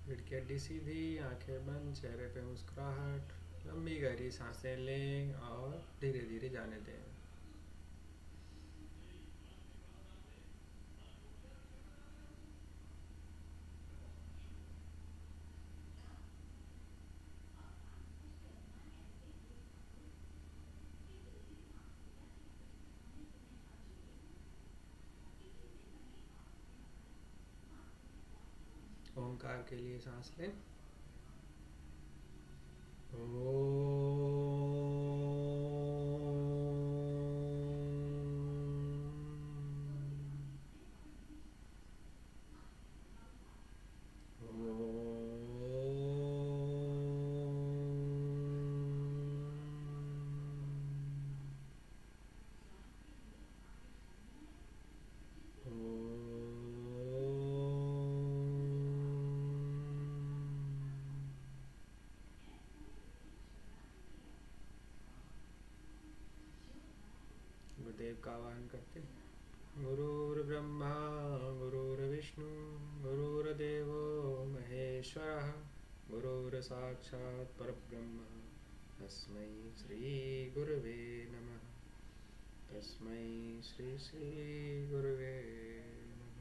रीढ़ की हड्डी सीधी, आंखें बंद, चेहरे पे मुस्कुराहट। लंबी गहरी सांसें लें और धीरे धीरे जाने दें। ओंकार के लिए सांस लें। गुरुदेव का आवाहन करते हैं। गुरुर्ब्रह्मा गुरुर्विष्णु गुरुर्देवो महेश्वरः गुरुर्साक्षात् परब्रह्म तस्मै श्री गुरुवे नमः। तस्मै श्री श्री गुरुवे नमः।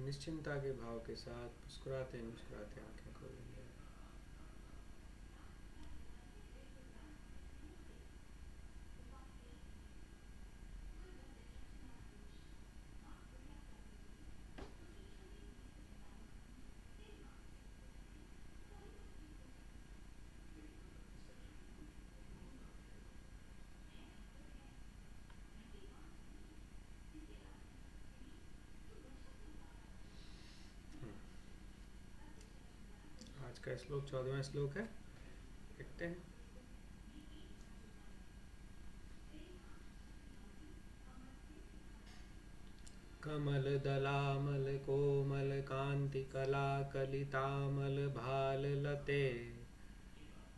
निश्चिंता के भाव के साथ मुस्कुराते मुस्कुराते आंखें खोलेंगे। आज का श्लोक 14वां श्लोक है। लिखते हैं। कमल दलामल कोमल कांति कला कलितामल भाल लते।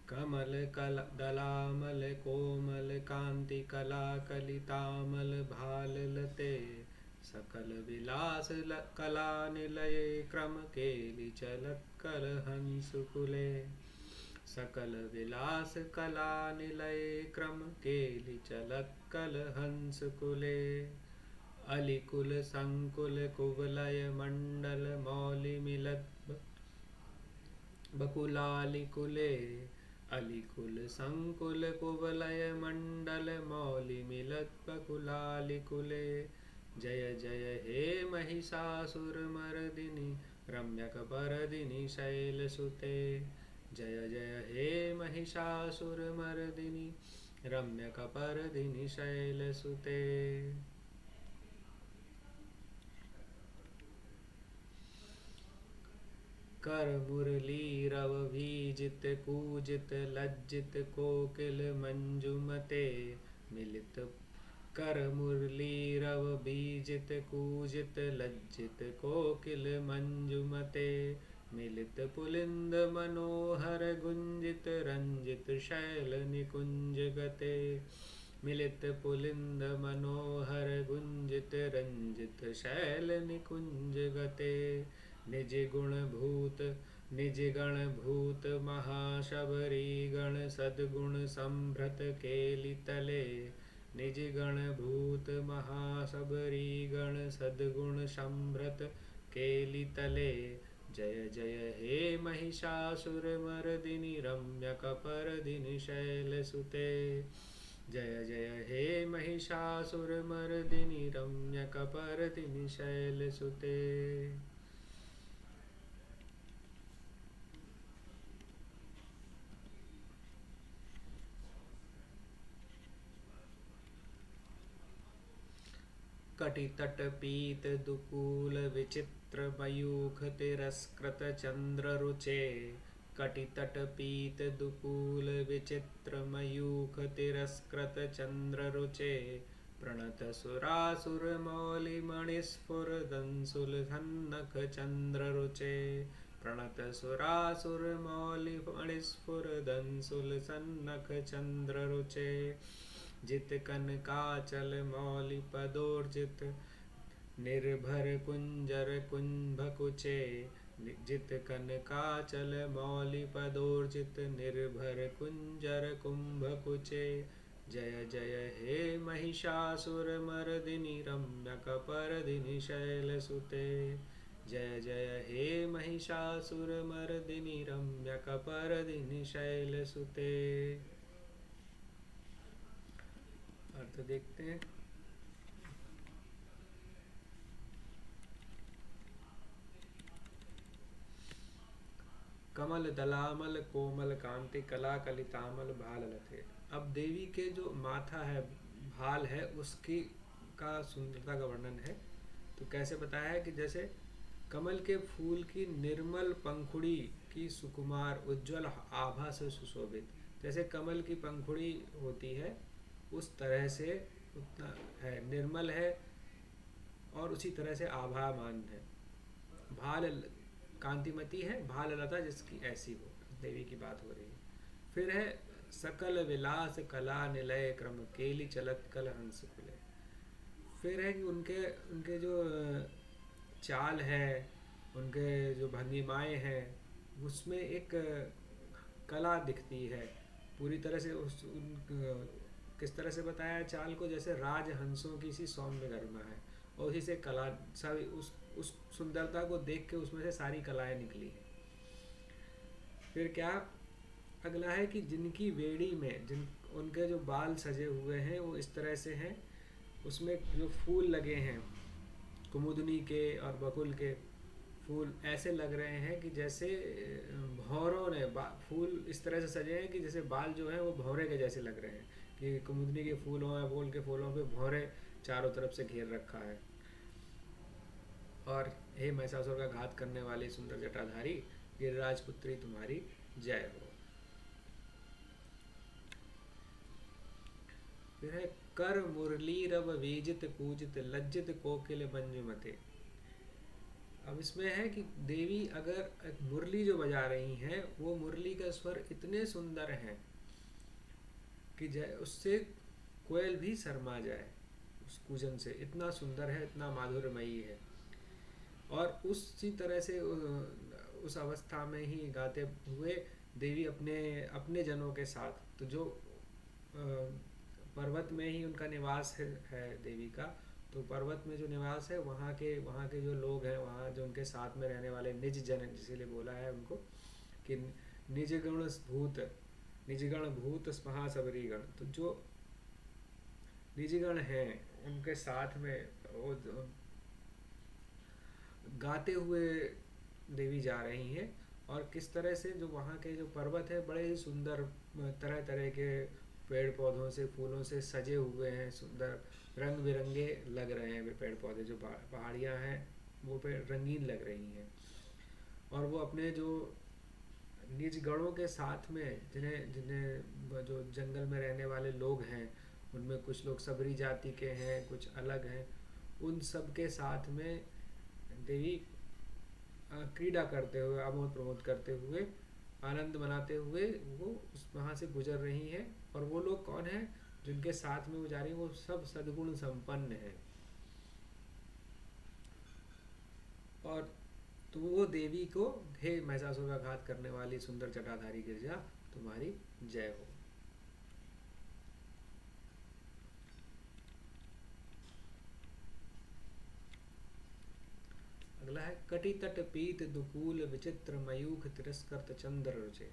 कमल दलामल कोमल कांति कला कलितामल भाल लते। सकल विलास कला निलय क्रम केलि चलत कल हंस कुले। सकल विलास कला निलय क्रम केलि चलत कल हंस कुले। अलिकुल संकुल कुवलय मंडल मौलि मिलत बकुलालिकुले। अलिकुल संकुल कुवलय मंडल मौलि मिलत बकुलालिकुले। जय जय हे महिषासुर मर्दिनि रम्यक परदिनि शैलसुते। जय जय हे महिषासुर मर्दिनि रम्यक परदिनि शैलसुते। कर मुरली रव भीजित कूजित लज्जित कोकिल मंजुमते। मिलित कर मुरली रव बीजित कूजित लज्जित कोकिल मंजुमते। मिलित पुलिंद मनोहर गुंजित रंजित शैल निकुंज गते। मिलित पुलिंद मनोहर गुंजित रंजित शैल निकुंज गते। निज गुण भूत निज गण भूत महाशबरी गण सद्गुण संभ्रत केलि तले। निज गण भूत महाशबरी गण सद्गुण संभ्रत केलि तले। जय जय हे महिषासुर मर्दिनि रम्यक परदिनि शैलसुते। जय जय हे महिषासुर मर्दिनि रम्यक परदिनि शैलसुते। कटितट पीत दुकूल विचित्र मयूख तिरस्कृत चंद्र रुचे। कटितट पीत दुकूल विचित्र मयूख तिरस्कृत चंद्र रुचे। प्रणत सुरासुर मौलि मणिस्फुर दंसुल सन्नख चंद्र रुचे। प्रणत सुरासुर मौलि मणिस्फुर दंसुल सन्नख चंद्र रुचे। जित कनकाचल मौलि पदोर्जित निर्भर कुंजर कुंभ कुचे, जित कनकाचल मौलि पदोर्जित, निर्भर कुंजर कुंभ कुचे। जय जय हे महिषासुर मर्दिनि रम्यक परदिनि शैलसुते। जय जय हे महिषासुर मर्दिनि रम्यक परदिनि शैलसुते। अर्थ देखते हैं। कमल दलामल कोमल कांति, कला कलितामल भाल लथे। अब देवी के जो माथा है, भाल है, उसकी का सुंदरता का वर्णन है। तो कैसे बताया है कि जैसे कमल के फूल की निर्मल पंखुड़ी की सुकुमार उज्जवल आभा से सुशोभित, जैसे कमल की पंखुड़ी होती है उस तरह से उतना है, निर्मल है और उसी तरह से आभामान है। भाल कांतिमती है, भाल लता जिसकी ऐसी हो, देवी की बात हो रही है। फिर है सकल विलास कला निलय, क्रम केली चलत कल हंस खुले। फिर है कि उनके उनके जो चाल है, उनके जो भंगिमाएँ हैं, उसमें एक कला दिखती है पूरी तरह से। किस तरह से बताया है चाल को, जैसे राजहंसों की सी सौम्य गरिमा है और उसी से कला सभी उस सुंदरता को देख के उसमें से सारी कलाएं निकली हैं। फिर क्या अगला है कि जिनकी वेड़ी में जिन उनके जो बाल सजे हुए हैं वो इस तरह से हैं, उसमें जो फूल लगे हैं कुमुदनी के और बकुल के फूल ऐसे लग रहे हैं कि जैसे भौरों ने फूल इस तरह से सजे हैं कि जैसे बाल जो हैं वो भौरे के जैसे लग रहे हैं, कि कुमुदनी के फूलों या बोल के फूलों पे भौरे चारों तरफ से घेर रखा है। और हे महिषासुर का घात करने वाली सुंदर जटाधारी, गिरिराज पुत्री तुम्हारी जय हो। फिर है कर मुरली रव वेजित पूजित, लज्जित कोकिल मंजुमते। अब इसमें है कि देवी अगर मुरली जो बजा रही हैं वो मुरली का स्वर इतने सुंदर हैं कि उससे कोयल भी शर्मा जाए, उस कूजन से, इतना सुंदर है, इतना माधुर्यमयी है। और उसी तरह से उस अवस्था में ही गाते हुए देवी अपने अपने जनों के साथ, तो जो पर्वत में ही उनका निवास है देवी का, तो पर्वत में जो निवास है वहाँ के जो लोग हैं, वहाँ जो उनके साथ में रहने वाले निज जन, जिसलिए बोला है उनको कि निजगण भूत स्पहा सबरीगण, तो जो निजगण हैं उनके साथ में वो गाते हुए देवी जा रही हैं। और किस तरह से जो वहाँ के जो पर्वत है बड़े ही सुंदर, तरह तरह के पेड़ पौधों से फूलों से सजे हुए हैं, सुंदर रंग बिरंगे लग रहे हैं वे पेड़ पौधे, जो पहाड़ियाँ हैं वो पेड़ रंगीन लग रही हैं। और वो अपने जो निज गणों के साथ में, जिन्हें जिन्हें जो जंगल में रहने वाले लोग हैं, उनमें कुछ लोग सबरी जाति के हैं, कुछ अलग हैं, उन सब के साथ में देवी क्रीड़ा करते हुए, आमोद प्रमोद करते हुए, आनंद मनाते हुए वो उस वहाँ से गुजर रही हैं। और वो लोग कौन हैं जिनके साथ में वो जा रही हैं, वो सब सद्गुण संपन्न हैं। और तो वो देवी को, हे महिषासुर का घात करने वाली सुंदर जटाधारी गिरजा तुम्हारी जय हो। अगला है कटि तट पीत दुकूल विचित्र मयूख तिरस्कृत चंद्र रुचे।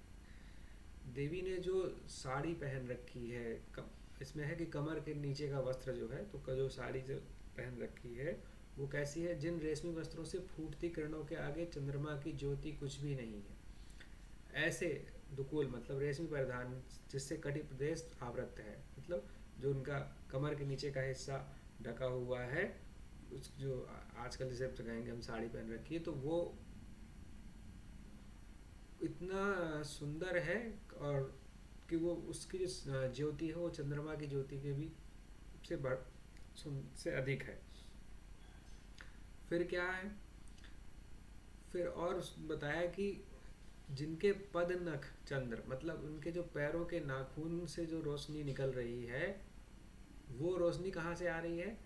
देवी ने जो साड़ी पहन रखी है, इसमें है कि कमर के नीचे का वस्त्र जो है, तो जो साड़ी जो पहन रखी है वो कैसी है, जिन रेशमी वस्त्रों से फूटती किरणों के आगे चंद्रमा की ज्योति कुछ भी नहीं है, ऐसे दुकूल मतलब रेशमी परिधान जिससे कटि प्रदेश आवृत है, मतलब जो उनका कमर के नीचे का हिस्सा ढका हुआ है, उस जो आजकल जैसे कहेंगे हम साड़ी पहन रखी है, तो वो इतना सुंदर है। और कि वो उसकी जो ज्योति है वो चंद्रमा की ज्योति के भी से अधिक है। फिर क्या है, फिर और बताया कि जिनके पद नख चंद्र, मतलब उनके जो पैरों के नाखून से जो रोशनी निकल रही है, वो रोशनी कहाँ से आ रही है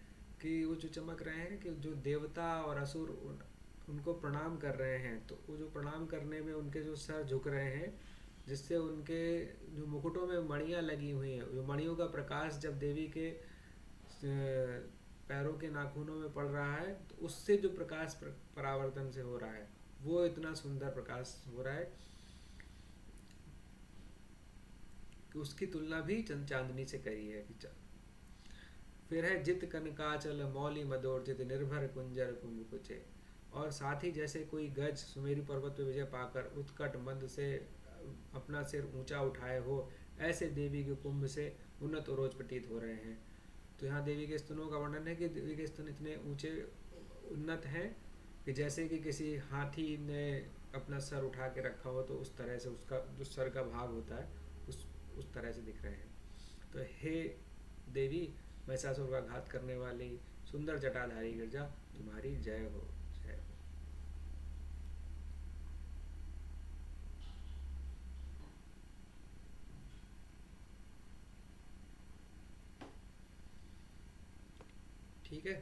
कि वो जो चमक रहे हैं कि जो देवता और असुर उनको प्रणाम कर रहे हैं, तो वो जो प्रणाम करने में उनके जो सर झुक रहे हैं, जिससे उनके जो मुकुटों में मणियाँ लगी हुई हैं, जो मणियों का प्रकाश जब देवी के पैरों के नाखूनों में पड़ रहा है, तो उससे जो प्रकाश परावर्तन से हो रहा है, वो इतना सुंदर प्रकाश हो रहा है कि उसकी तुलना भी चांदनी से करी है। फिर है जित कनकाचल मौली मदोर जित निर्भर कुंजर कुंभ कुचे। और साथ ही जैसे कोई गज सुमेरु पर्वत पर विजय पाकर उत्कट मंद से अपना सिर ऊंचा उठाए हो, ऐसे देवी के कुंभ से उन्नत और रोज प्रतीत हो रहे हैं। तो यहाँ देवी के स्तनों का वर्णन है कि देवी के स्तन इतने ऊंचे उन्नत हैं कि जैसे कि किसी हाथी ने अपना सर उठा के रखा हो, तो उस तरह से उसका जो सर का भाग होता है उस तरह से दिख रहे हैं। तो हे देवी, महिषासुर का घात करने वाली सुंदर जटाधारी गिरजा, तुम्हारी जय हो, जय हो। ठीक है।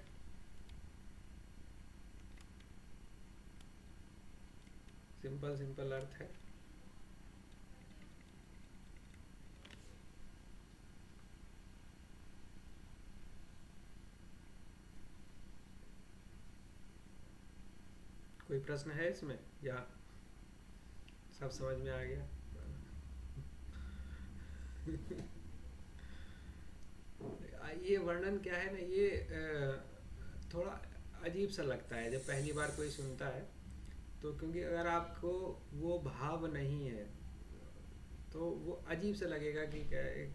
सिंपल सिंपल अर्थ है। कोई प्रश्न है इसमें या सब समझ में आ गया? ये वर्णन क्या है ना, ये थोड़ा अजीब सा लगता है जब पहली बार कोई सुनता है। तो क्योंकि अगर आपको वो भाव नहीं है तो वो अजीब सा लगेगा कि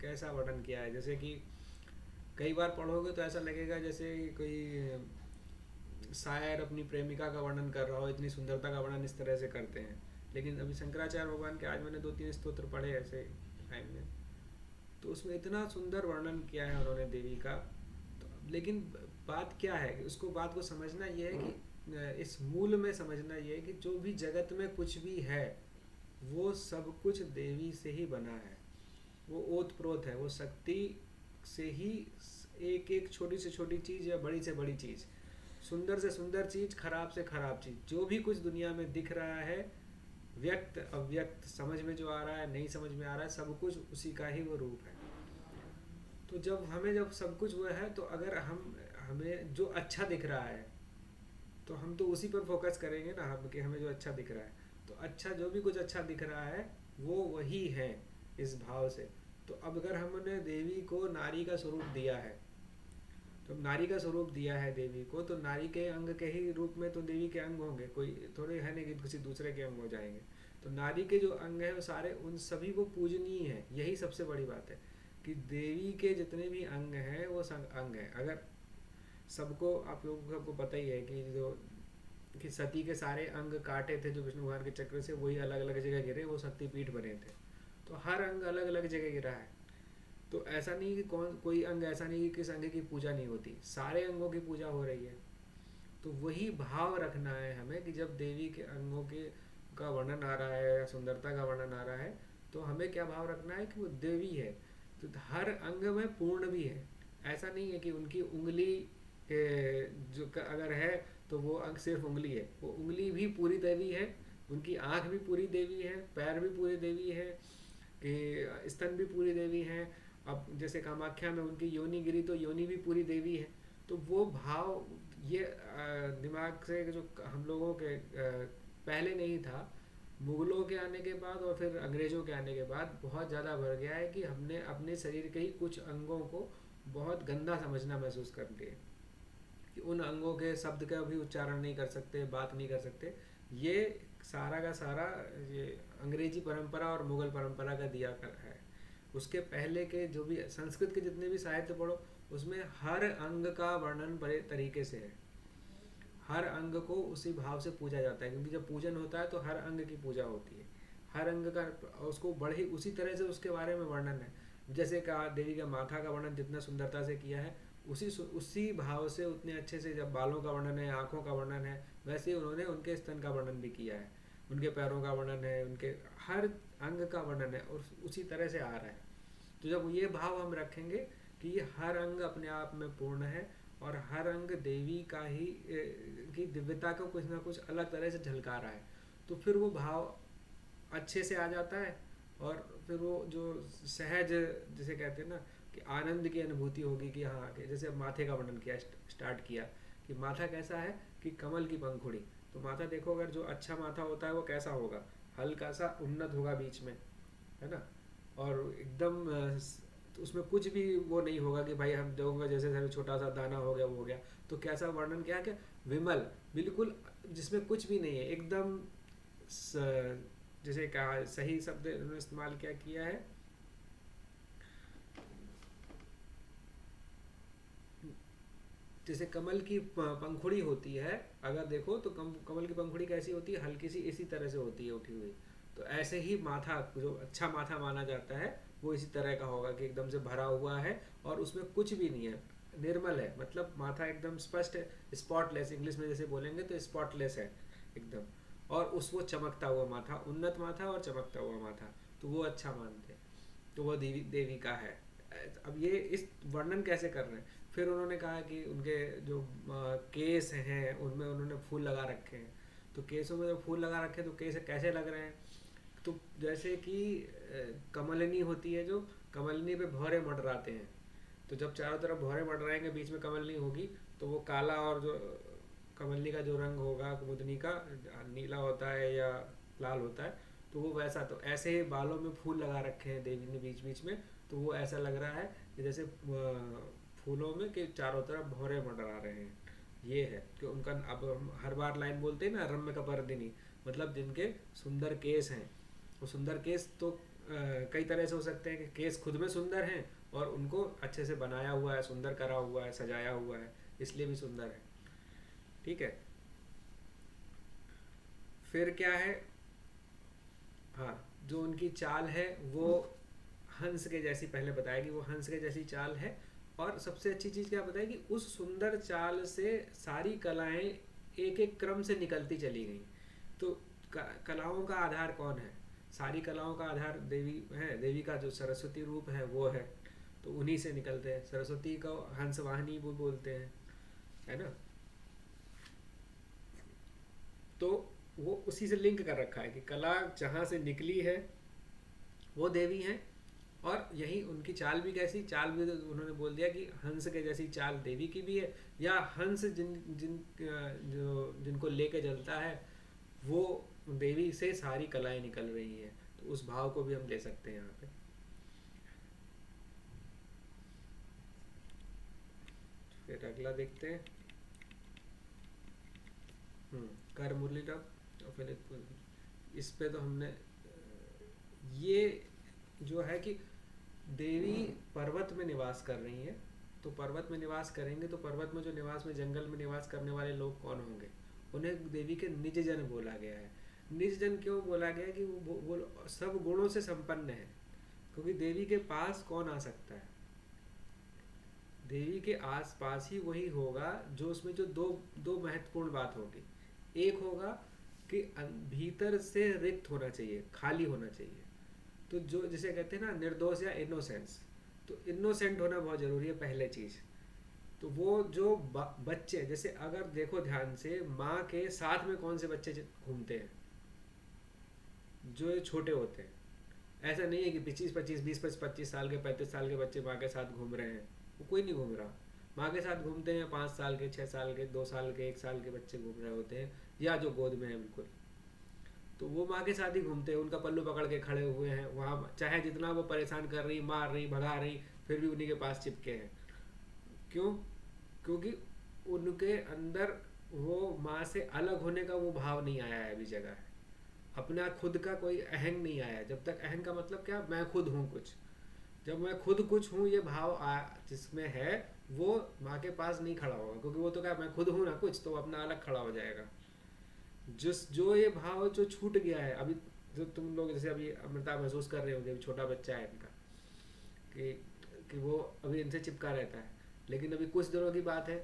कैसा वर्णन किया है। जैसे कि कई बार पढ़ोगे तो ऐसा लगेगा जैसे कोई शायर अपनी प्रेमिका का वर्णन कर रहा हो, इतनी सुंदरता का वर्णन इस तरह से करते हैं। लेकिन अभी शंकराचार्य भगवान के आज मैंने 2-3 स्तोत्र पढ़े ऐसे टाइम में, तो उसमें इतना सुंदर वर्णन किया है उन्होंने देवी का। तो लेकिन बात क्या है कि उसको बात को समझना ये है कि इस मूल में समझना ये है कि जो भी जगत में कुछ भी है वो सब कुछ देवी से ही बना है। वो ओत प्रोत है, वो शक्ति से ही एक एक छोटी से छोटी चीज़ या बड़ी से बड़ी चीज़, सुंदर से सुंदर चीज़, खराब से खराब चीज़, जो भी कुछ दुनिया में दिख रहा है, व्यक्त अव्यक्त, समझ में जो आ रहा है नहीं समझ में आ रहा है, सब कुछ उसी का ही वो रूप है। तो जब सब कुछ वो है, तो अगर हमें जो अच्छा दिख रहा है तो हम तो उसी पर फोकस करेंगे ना, हम कि हमें जो अच्छा दिख रहा है। तो अच्छा, जो भी कुछ अच्छा दिख रहा है वो वही है इस भाव से। तो अब अगर हमने देवी को नारी का स्वरूप दिया है, तो नारी का स्वरूप दिया है देवी को, तो नारी के अंग के ही रूप में तो देवी के अंग होंगे, कोई थोड़े है नहीं कि किसी दूसरे के अंग हो जाएंगे। तो नारी के जो अंग हैं वो सारे उन सभी वो पूजनीय है। यही सबसे बड़ी बात है कि देवी के जितने भी अंग हैं वो अंग हैं। अगर सबको, आप लोगों को सबको पता ही है कि जो कि सती के सारे अंग काटे थे जो विष्णु भगवान के चक्र से, वही अलग अलग जगह गिरे, वो शक्ति पीठ बने थे। तो हर अंग अलग अलग जगह गिरा है। तो ऐसा नहीं कि कोई अंग ऐसा नहीं कि किस अंग की पूजा नहीं होती, सारे अंगों की पूजा हो रही है। तो वही भाव रखना है हमें कि जब देवी के अंगों के का वर्णन आ रहा है या सुंदरता का वर्णन आ रहा है, तो हमें क्या भाव रखना है कि वो देवी है। तो हर अंग में पूर्ण भी है। ऐसा नहीं है कि उनकी उंगली जो अगर है तो वो अंग सिर्फ उंगली है, वो उंगली भी पूरी देवी है। उनकी आँख भी पूरी देवी है, पैर भी पूरी देवी है, कि स्तन भी पूरी देवी है। अब जैसे कामाख्या में उनकी योनि गिरी तो योनि भी पूरी देवी है। तो वो भाव ये दिमाग से जो हम लोगों के पहले नहीं था, मुगलों के आने के बाद और फिर अंग्रेज़ों के आने के बाद बहुत ज़्यादा बढ़ गया है कि हमने अपने शरीर के ही कुछ अंगों को बहुत गंदा समझना महसूस कर लिया कि उन अंगों के शब्द का भी उच्चारण नहीं कर सकते, बात नहीं कर सकते। ये सारा का सारा ये अंग्रेजी परंपरा और मुगल परंपरा का दिया कर है। उसके पहले के जो भी संस्कृत के जितने भी साहित्य पढ़ो, उसमें हर अंग का वर्णन बड़े तरीके से है। हर अंग को उसी भाव से पूजा जाता है, क्योंकि जब पूजन होता है तो हर अंग की पूजा होती है। हर अंग का उसको बड़े उसी तरह से उसके बारे में वर्णन है। जैसे कहा देवी का माथा का वर्णन जितना सुंदरता से किया है, उसी भाव से उतने अच्छे से जब बालों का वर्णन है, आँखों का वर्णन है, वैसे ही उन्होंने उनके स्तन का वर्णन भी किया है, उनके पैरों का वर्णन है, उनके हर अंग का वर्णन है, और उसी तरह से आ रहा है। तो जब ये भाव हम रखेंगे कि ये हर अंग अपने आप में पूर्ण है और हर अंग देवी का ही की दिव्यता को कुछ ना कुछ अलग तरह से झलका रहा है, तो फिर वो भाव अच्छे से आ जाता है। और फिर वो जो सहज, जिसे कहते हैं ना कि आनंद की अनुभूति होगी कि हाँ, कि जैसे अब माथे का वर्णन किया, स्टार्ट किया कि माथा कैसा है कि कमल की पंखुड़ी। तो माथा देखो, अगर जो अच्छा माथा होता है वो कैसा होगा, हल्का सा उन्नत होगा बीच में, है ना, और एकदम तो उसमें कुछ भी वो नहीं होगा कि भाई हम देखोगे जैसे जैसे छोटा सा दाना हो गया वो हो गया। तो कैसा वर्णन किया कि विमल, बिल्कुल जिसमें कुछ भी नहीं है, एकदम जैसे कहा, सही शब्द उन्होंने इस्तेमाल क्या किया है, जैसे कमल की पंखुड़ी होती है, अगर देखो तो कमल की पंखुड़ी कैसी होती है, हल्की सी इसी तरह से होती है उठी हुई। तो ऐसे ही माथा, जो अच्छा माथा माना जाता है वो इसी तरह का होगा कि एकदम से भरा हुआ है और उसमें कुछ भी नहीं है, निर्मल है, मतलब माथा एकदम स्पष्ट है, स्पॉटलेस, इंग्लिश में जैसे बोलेंगे तो स्पॉटलेस है एकदम। और उस वो चमकता हुआ माथा, उन्नत माथा और चमकता हुआ माथा, तो वो अच्छा मानते हैं, तो वो देवी देवी का है। अब ये इस वर्णन कैसे कर रहे हैं, फिर उन्होंने कहा कि उनके जो केस हैं उनमें उन्होंने फूल लगा रखे हैं। तो केसों में जो फूल लगा रखे हैं तो केस कैसे लग रहे हैं, तो जैसे कि कमलनी होती है, जो कमलनी पे भौरे मंडराते हैं, तो जब चारों तरफ भौरे मंडराएंगे बीच में कमलनी होगी, तो वो काला, और जो कमलनी का जो रंग होगा कुमुदनी का, नीला होता है या लाल होता है, तो वो वैसा, तो ऐसे ही बालों में फूल लगा रखे हैं देवी ने बीच बीच में, तो वो ऐसा लग रहा है कि जैसे फूलों में के चारों तरफ भौरे मंडरा रहे हैं। ये है कि उनका, अब हम हर बार लाइन बोलते हैं ना, रम्य कपर्दिनी, मतलब जिनके सुंदर केस हैं। वो सुंदर केस तो कई तरह से हो सकते हैं कि केस खुद में सुंदर हैं और उनको अच्छे से बनाया हुआ है, सुंदर करा हुआ है, सजाया हुआ है, इसलिए भी सुंदर है। ठीक है, फिर क्या है, हाँ, जो उनकी चाल है वो हंस के जैसी, पहले बताया कि वो हंस के जैसी चाल है। और सबसे अच्छी चीज़ क्या बताया कि उस सुंदर चाल से सारी कलाएं एक एक क्रम से निकलती चली गई। तो कलाओं का आधार कौन है, सारी कलाओं का आधार देवी है, देवी का जो सरस्वती रूप है वो है, तो उन्हीं से निकलते हैं। सरस्वती को हंस वाहिनी वो बोलते हैं, है ना। तो वो उसी से लिंक कर रखा है कि कला जहाँ से निकली है वो देवी हैं। और यही उनकी चाल भी कैसी, चाल भी तो उन्होंने बोल दिया कि हंस के जैसी चाल देवी की भी है, या हंस जिन जिन जो जिनको लेके चलता है वो देवी से सारी कलाएं निकल रही हैं। तो उस भाव को भी हम ले सकते हैं यहाँ पे। फिर अगला देखते हैं। कर मुरलीधर, और फिर इस पे तो हमने ये जो है कि देवी पर्वत में निवास कर रही हैं, तो पर्वत में निवास करेंगे तो पर्वत में जो निवास में, जंगल में निवास करने वाले लोग कौन होंगे, उन्हें देवी के निज जन बोला गया है। निज जन क्यों बोला गया है कि वो सब गुणों से संपन्न है, क्योंकि देवी के पास कौन आ सकता है, देवी के आस पास ही वही होगा जो उसमें जो दो दो महत्वपूर्ण बात होगी। एक होगा कि भीतर से रिक्त होना चाहिए, खाली होना चाहिए, तो जो जिसे कहते हैं ना निर्दोष या इनोसेंस, तो इनोसेंट होना बहुत ज़रूरी है पहले चीज़। तो वो जो बच्चे, जैसे अगर देखो ध्यान से, माँ के साथ में कौन से बच्चे घूमते हैं, जो ये छोटे होते हैं। ऐसा नहीं है कि 25-25, 20-25 साल के, 35 साल के बच्चे माँ के साथ घूम रहे हैं, वो कोई नहीं घूम रहा। माँ के साथ घूमते हैं 5 साल के, 6 साल के, 2 साल के, 1 साल के बच्चे घूम रहे होते हैं, या जो गोद में है बिल्कुल, तो वो माँ के साथ ही घूमते हैं, उनका पल्लू पकड़ के खड़े हुए हैं वहाँ, चाहे जितना वो परेशान कर रही, मार रही, भगा रही, फिर भी उन्हीं के पास चिपके हैं। क्यों? क्योंकि उनके अंदर वो माँ से अलग होने का वो भाव नहीं आया है अभी जगह है, अपना खुद का कोई अहंग नहीं आया है। जब तक अहंग का मतलब क्या, मैं खुद हूँ कुछ, जब मैं खुद कुछ हूँ ये भाव जिसमें है, वो माँ के पास नहीं खड़ा होगा, क्योंकि वो तो क्या, मैं खुद हूँ ना कुछ, तो अपना अलग खड़ा हो जाएगा। जिस जो ये भाव जो छूट गया है अभी, जो तुम लोग जैसे अभी अमृता महसूस कर रहे होंगे, अभी छोटा बच्चा है इनका, कि कि वो अभी इनसे चिपका रहता है, लेकिन अभी कुछ दिनों की बात है,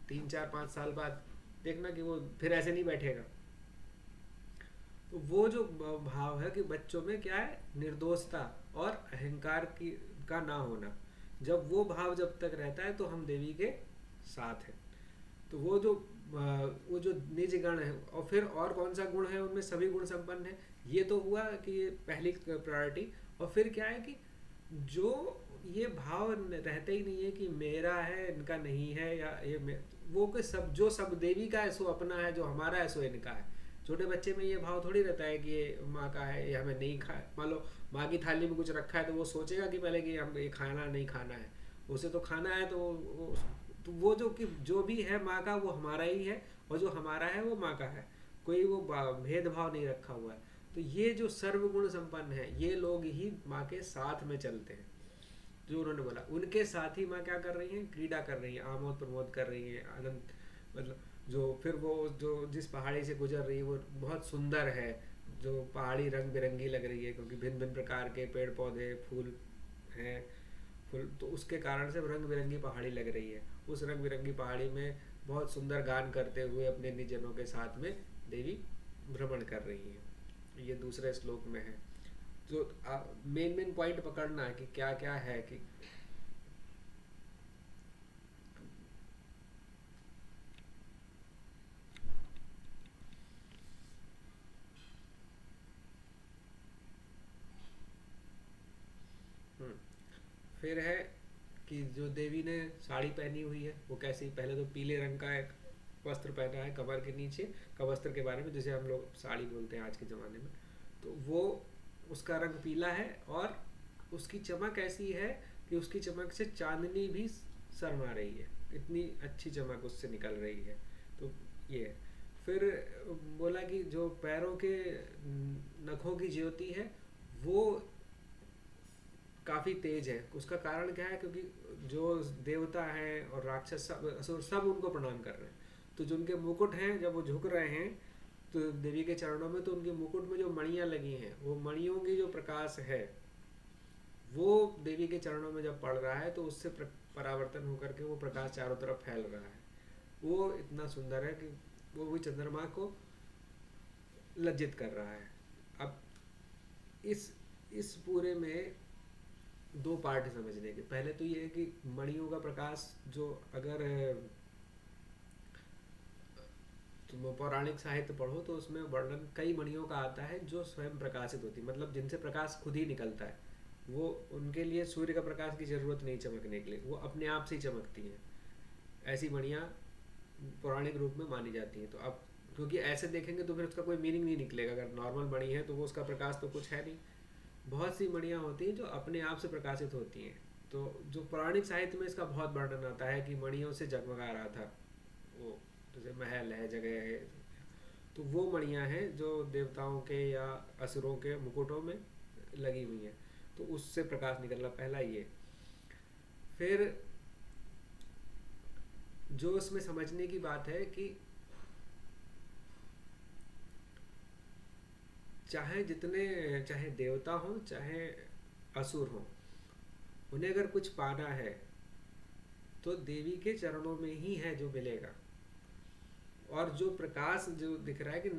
3-4-5 साल बाद देखना कि वो फिर ऐसे नहीं बैठेगा। तो वो जो भाव है कि बच्चों में क्या है, निर्दोषता और अहंकार की का ना होना, जब वो भाव जब तक रहता है तो हम देवी के साथ हैं। तो वो जो निज गण है, और फिर और कौन सा गुण है उनमें, सभी गुण संपन्न है। ये तो हुआ कि ये पहली प्रायोरिटी। और फिर क्या है कि जो ये भाव रहते ही नहीं है कि मेरा है इनका नहीं है, या वो कि सब जो सब देवी का है सो अपना है, जो हमारा है सो इनका है। छोटे बच्चे में ये भाव थोड़ी रहता है कि ये माँ का है, ये हमें नहीं खा, मान लो माँ की थाली में कुछ रखा है तो वो सोचेगा कि पहले कि हम ये खाना नहीं खाना है, उसे तो खाना है। तो वो जो कि जो भी है माँ का वो हमारा ही है, और जो हमारा है वो माँ का है। कोई वो भेदभाव नहीं रखा हुआ है। तो ये जो सर्वगुण संपन्न है, ये लोग ही माँ के साथ में चलते हैं। जो उन्होंने बोला, उनके साथ ही माँ क्या कर रही है, क्रीड़ा कर रही है, आमोद प्रमोद कर रही है, आनंद, मतलब जो फिर वो जो जिस पहाड़ी से गुजर रही है वो बहुत सुंदर है। जो पहाड़ी रंग बिरंगी लग रही है, क्योंकि भिन्न भिन्न प्रकार के पेड़ पौधे फूल हैं, फूल तो उसके कारण से रंग बिरंगी पहाड़ी लग रही है। उस रंग बिरंगी पहाड़ी में बहुत सुंदर गान करते हुए अपने निजनों के साथ में देवी भ्रमण कर रही है। ये दूसरे श्लोक में है। जो मेन मेन पॉइंट पकड़ना है कि क्या क्या है कि हम्म, फिर है कि जो देवी ने साड़ी पहनी हुई है वो कैसी, पहले तो पीले रंग का एक वस्त्र पहना है कमर के नीचे, का वस्त्र के बारे में जिसे हम लोग साड़ी बोलते हैं आज के ज़माने में। तो वो उसका रंग पीला है, और उसकी चमक ऐसी है कि उसकी चमक से चांदनी भी शर्मा रही है, इतनी अच्छी चमक उससे निकल रही है। तो ये है। फिर बोला कि जो पैरों के नखों की ज्योति है वो काफ़ी तेज है। उसका कारण क्या है, क्योंकि जो देवता हैं और राक्षस असुर सब उनको प्रणाम कर रहे हैं। तो जो उनके मुकुट हैं जब वो झुक रहे हैं तो देवी के चरणों में, तो उनके मुकुट में जो मणियाँ लगी हैं, वो मणियों की जो प्रकाश है वो देवी के चरणों में जब पड़ रहा है तो उससे परावर्तन होकर के वो प्रकाश चारों तरफ फैल रहा है। वो इतना सुंदर है कि वो भी चंद्रमा को लज्जित कर रहा है। अब इस इस पूरे में दो पार्ट है समझने के। पहले तो ये है कि मणियों का प्रकाश, जो अगर तुम पौराणिक साहित्य पढ़ो तो उसमें वर्णन कई मणियों का आता है जो स्वयं प्रकाशित होती, मतलब जिनसे प्रकाश खुद ही निकलता है। वो उनके लिए सूर्य का प्रकाश की जरूरत नहीं चमकने के लिए, वो अपने आप से ही चमकती हैं। ऐसी मणियाँ पौराणिक रूप में मानी जाती हैं। तो अब क्योंकि ऐसे देखेंगे तो फिर उसका कोई मीनिंग नहीं निकलेगा। अगर नॉर्मल मणि है तो वो उसका प्रकाश तो कुछ है नहीं। बहुत सी मणियाँ होती हैं जो अपने आप से प्रकाशित होती हैं। तो जो पौराणिक साहित्य में इसका बहुत वर्णन आता है कि मणियों से जगमगा रहा था वो, जैसे महल है, जगह है। तो वो मणियाँ हैं जो देवताओं के या असुरों के मुकुटों में लगी हुई हैं। तो उससे प्रकाश निकलना, पहला ये। फिर जो इसमें समझने की बात है कि चाहे देवता हो चाहे असुर हो, उन्हें अगर कुछ पाना है तो देवी के चरणों में ही है जो मिलेगा। और जो प्रकाश जो दिख रहा है कि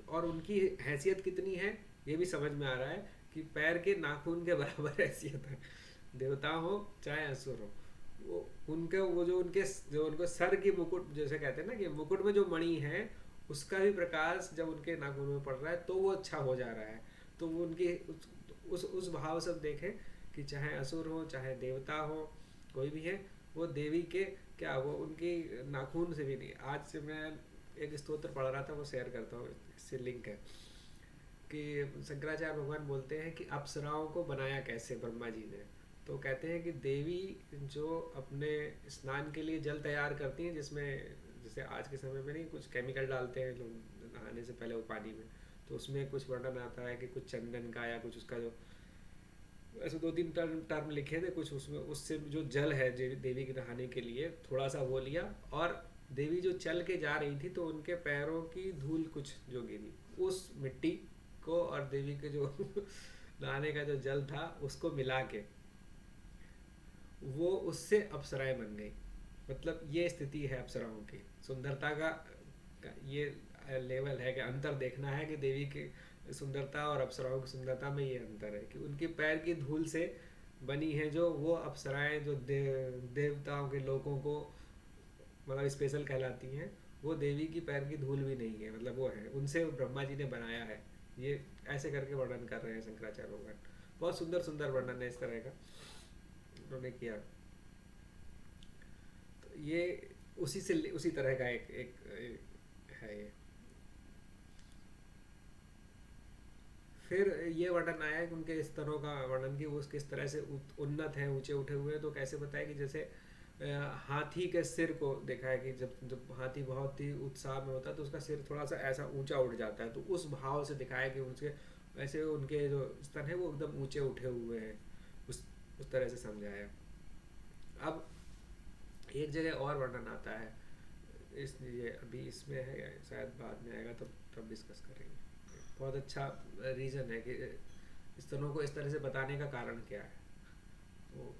और उनकी हैसियत कितनी है ये भी समझ में आ रहा है कि पैर के नाखून के बराबर हैसियत है। देवता हो चाहे असुर हो, वो उनके वो जो उनको सर की मुकुट जैसे कहते हैं ना कि मुकुट में जो मणि है उसका भी प्रकाश जब उनके नाखून में पड़ रहा है तो वो अच्छा हो जा रहा है। तो वो उनकी उस भाव से देखें कि चाहे असुर हो चाहे देवता हो, कोई भी है, वो देवी के क्या, वो उनकी नाखून से भी नहीं। आज से मैं एक स्तोत्र पढ़ रहा था, वो शेयर करता हूँ, इससे लिंक है कि शंकराचार्य भगवान बोलते हैं कि अप्सराओं को बनाया कैसे ब्रह्मा जी ने। तो कहते हैं कि देवी जो अपने स्नान के लिए जल तैयार करती हैं, जिसमें जैसे आज के समय में नहीं कुछ केमिकल डालते हैं लोग नहाने से पहले वो पानी में, तो उसमें कुछ वर्णन आता है कि कुछ चंदन का या कुछ उसका जो ऐसे दो तीन टर्म लिखे थे कुछ उसमें, उससे जो जल है देवी के नहाने के लिए थोड़ा सा वो लिया, और देवी जो चल के जा रही थी तो उनके पैरों की धूल कुछ जो गिरी उस मिट्टी को और देवी के जो नहाने का जो जल था उसको मिला के वो उससे अप्सराएं बन गई। मतलब ये स्थिति है अप्सराओं की सुंदरता का ये लेवल है कि अंतर देखना है कि देवी की सुंदरता और अप्सराओं की सुंदरता में ये अंतर है कि उनके पैर की धूल से बनी है जो वो अप्सराएं जो देवताओं के लोगों को मतलब स्पेशल कहलाती हैं, वो देवी की पैर की धूल भी नहीं है, मतलब वो है, उनसे ब्रह्मा जी ने बनाया है। ये ऐसे करके वर्णन कर रहे हैं शंकराचार्य भगवान। बहुत सुंदर सुंदर वर्णन है इस तरह का उन्होंने किया। तो ये उसी तरह का एक है ये। फिर ये वर्णन आया है कि उनके स्तनों का वर्णन, कि वो किस तरह से उन्नत हैं, ऊंचे उठे हुए हैं। तो कैसे बताया कि जैसे हाथी के सिर को देखा है कि जब जब हाथी बहुत ही उत्साह में होता है तो उसका सिर थोड़ा सा ऐसा ऊंचा उठ जाता है, तो उस भाव से दिखाया कि उनके वैसे उनके जो स्तन है वो एकदम ऊंचे उठे हुए हैं। उस तरह से समझाया। अब एक जगह और वर्णन आता है, इसलिए अभी इसमें है, शायद बाद में आएगा तब तब डिस्कस करेंगे। बहुत अच्छा रीज़न है कि स्तनों को इस तरह से बताने का कारण क्या है, वो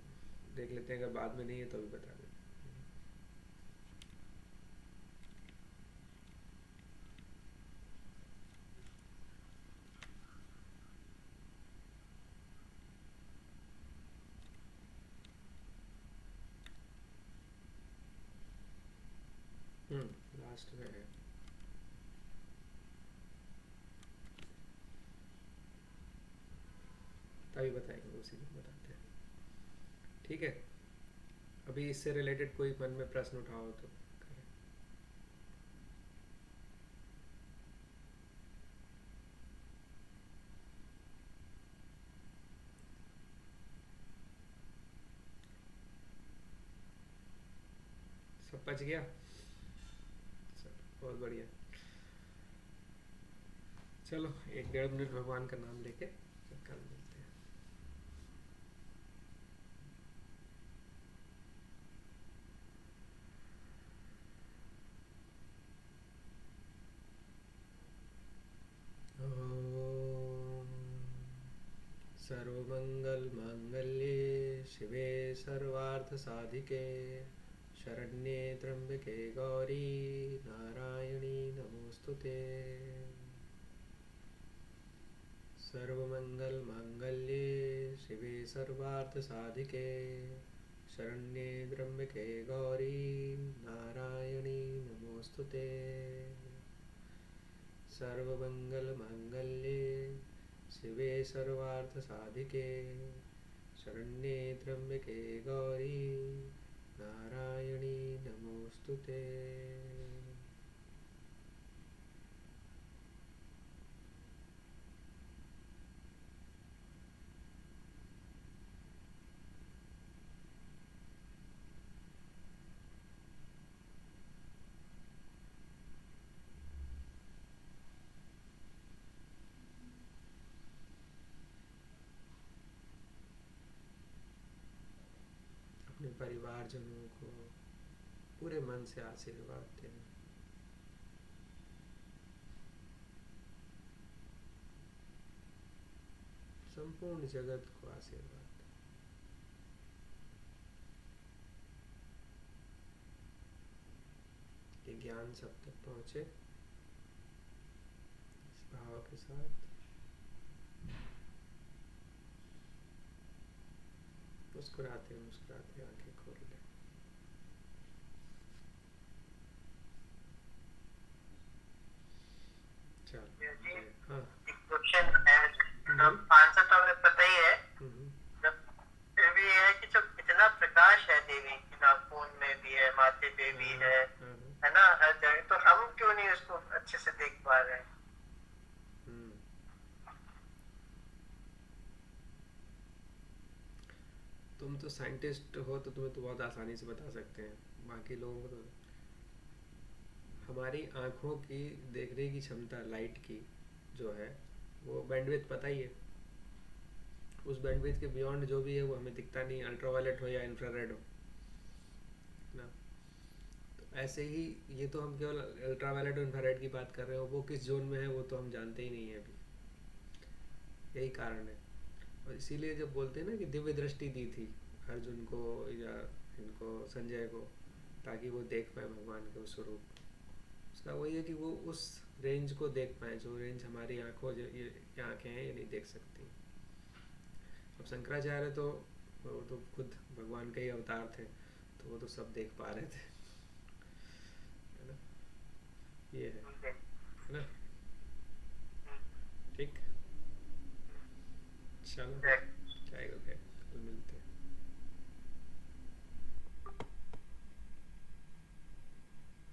देख लेते हैं, अगर बाद में नहीं है तो भी बता देते हैं। लास्ट में है, तभी बताएंगे, उसी में बताते हैं। ठीक है, अभी इससे रिलेटेड कोई मन में प्रश्न उठाओ तो करें। सब बच गया। बहुत बढ़िया। चलो 1 डेढ़ मिनट भगवान का नाम लेके फिर कल मिलते हैं। ओम सर्वमंगल मांगल्ये शिवे सर्वार्थ साधिके शरण्ये त्र्यंबके गौरी नारायणी नमोस्तुते। सर्वमंगल मांगल्ये शिवे सर्वार्थ साधिके शरण्ये त्र्यंबके गौरी नारायणी नमोस्तुते। सर्वमंगल मांगल्ये शिवे सर्वार्थ साधिके शरण्ये त्र्यंबके गौरी नारायणी नमोस्तुते। अपने परिवारजनों को पूरे मन से आशीर्वाद दें। संपूर्ण जगत को आशीर्वाद दें। ये ज्ञान सब तक पहुँचे, इस भाव के साथ मुस्कुराते मुस्कुराते आंखें खोल लें। चलो हाँ। एक क्वेश्चन है, मतलब आंसर तो हमें पता ही है, जब फिर भी ये है कि जो इतना प्रकाश है देवी की नाखून में भी है, माथे पे भी है ना, हर जगह, तो हम क्यों नहीं उसको अच्छे से देख पा रहे हैं? तुम तो साइंटिस्ट हो तो तुम्हें तो बहुत आसानी से बता सकते हैं, बाकी लोगों को तो हमारी आँखों की देखने की क्षमता लाइट की जो है वो बैंडविड्थ पता ही है। उस बैंडविड्थ के बियॉन्ड जो भी है वो हमें दिखता नहीं, अल्ट्रावायलेट हो या इंफ्रारेड हो ना। तो ऐसे ही ये तो हम केवल अल्ट्रावायलेट और इंफ्रारेड की बात कर रहे हो, वो किस जोन में है वो तो हम जानते ही नहीं है अभी। यही कारण है। और इसीलिए जब बोलते हैं ना कि दिव्य दृष्टि दी थी अर्जुन को या इनको संजय को, ताकि वो देख पाए भगवान के उस स्वरूप, उसका वही है कि वो उस रेंज को देख पाए जो रेंज हमारी आंखों ये आंखें हैं ये नहीं देख सकती। अब शंकराचार्य तो वो तो खुद भगवान के ही अवतार थे, तो वो तो सब देख पा रहे थे। ये है ना? ठीक, चलो ठीक। क्या कल मिलते हैं।